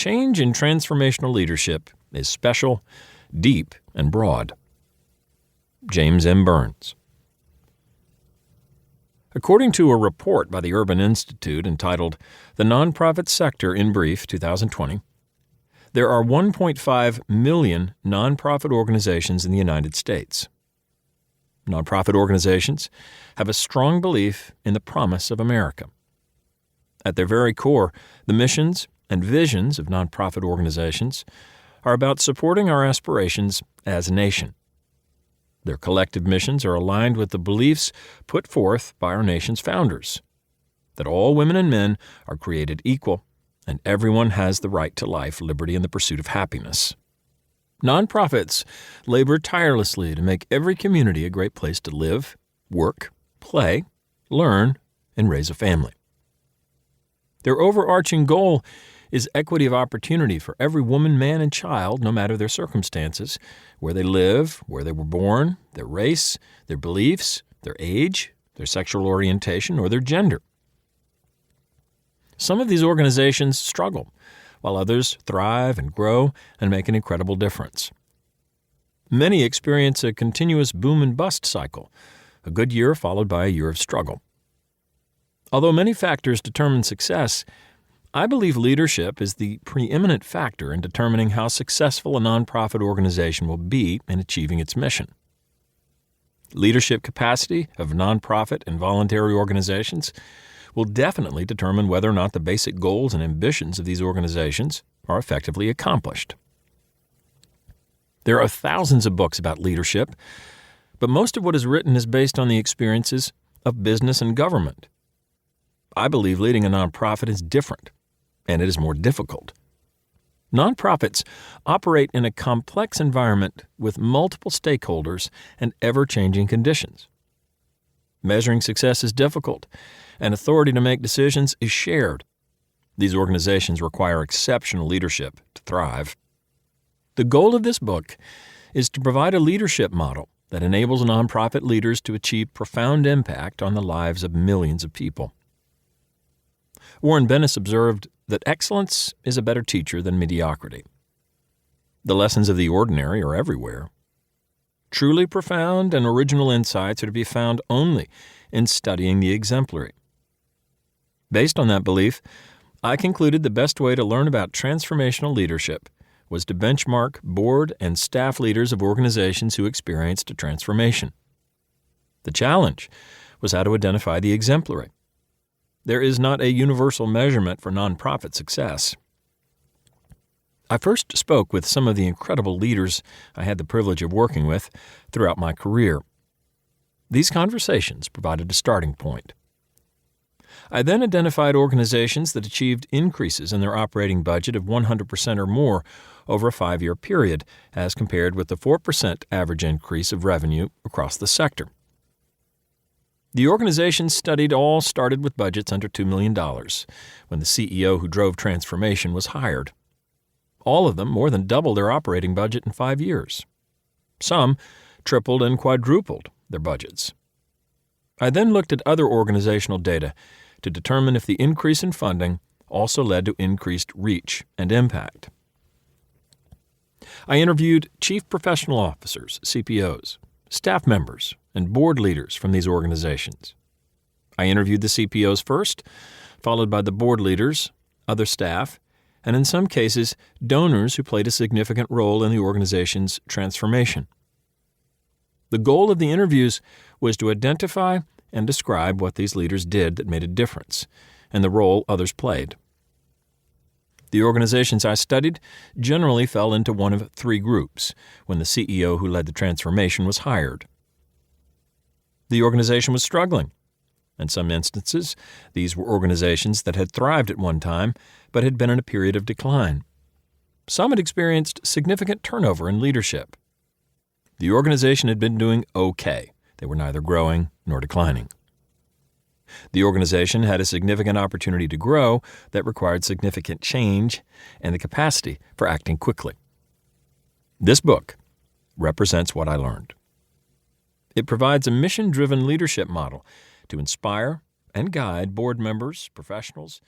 change in transformational leadership is special, deep, and broad. James M. Burns. According to a report by the Urban Institute entitled The Nonprofit Sector in Brief, 2020, there are 1.5 million nonprofit organizations in the United States. Nonprofit organizations have a strong belief in the promise of America. At their very core, the missions and visions of nonprofit organizations are about supporting our aspirations as a nation. Their collective missions are aligned with the beliefs put forth by our nation's founders, that all women and men are created equal and everyone has the right to life, liberty, and the pursuit of happiness. Nonprofits labor tirelessly to make every community a great place to live, work, play, learn, and raise a family. Their overarching goal is equity of opportunity for every woman, man, and child, no matter their circumstances, where they live, where they were born, their race, their beliefs, their age, their sexual orientation, or their gender. Some of these organizations struggle, while others thrive and grow and make an incredible difference. Many experience a continuous boom and bust cycle, a good year followed by a year of struggle. Although many factors determine success, I believe leadership is the preeminent factor in determining how successful a nonprofit organization will be in achieving its mission. Leadership capacity of nonprofit and voluntary organizations will definitely determine whether or not the basic goals and ambitions of these organizations are effectively accomplished. There are thousands of books about leadership, but most of what is written is based on the experiences of business and government. I believe leading a nonprofit is different, and it is more difficult. Nonprofits operate in a complex environment with multiple stakeholders and ever-changing conditions. Measuring success is difficult, and authority to make decisions is shared. These organizations require exceptional leadership to thrive. The goal of this book is to provide a leadership model that enables nonprofit leaders to achieve profound impact on the lives of millions of people. Warren Bennis observed that excellence is a better teacher than mediocrity. The lessons of the ordinary are everywhere. Truly profound and original insights are to be found only in studying the exemplary. Based on that belief, I concluded the best way to learn about transformational leadership was to benchmark board and staff leaders of organizations who experienced a transformation. The challenge was how to identify the exemplary. There is not a universal measurement for nonprofit success. I first spoke with some of the incredible leaders I had the privilege of working with throughout my career. These conversations provided a starting point. I then identified organizations that achieved increases in their operating budget of 100% or more over a 5-year period, as compared with the 4% average increase of revenue across the sector. The organizations studied all started with budgets under $2 million when the CEO who drove transformation was hired. All of them more than doubled their operating budget in 5 years. Some tripled and quadrupled their budgets. I then looked at other organizational data to determine if the increase in funding also led to increased reach and impact. I interviewed chief professional officers, CPOs, staff members, and board leaders from these organizations. I interviewed the CPOs first, followed by the board leaders, other staff, and in some cases, donors who played a significant role in the organization's transformation. The goal of the interviews was to identify and describe what these leaders did that made a difference, and the role others played. The organizations I studied generally fell into one of 3 groups when the CEO who led the transformation was hired. The organization was struggling. In some instances, these were organizations that had thrived at one time but had been in a period of decline. Some had experienced significant turnover in leadership. The organization had been doing okay. They were neither growing nor declining. The organization had a significant opportunity to grow that required significant change and the capacity for acting quickly. This book represents what I learned. It provides a mission-driven leadership model to inspire and guide board members, professionals,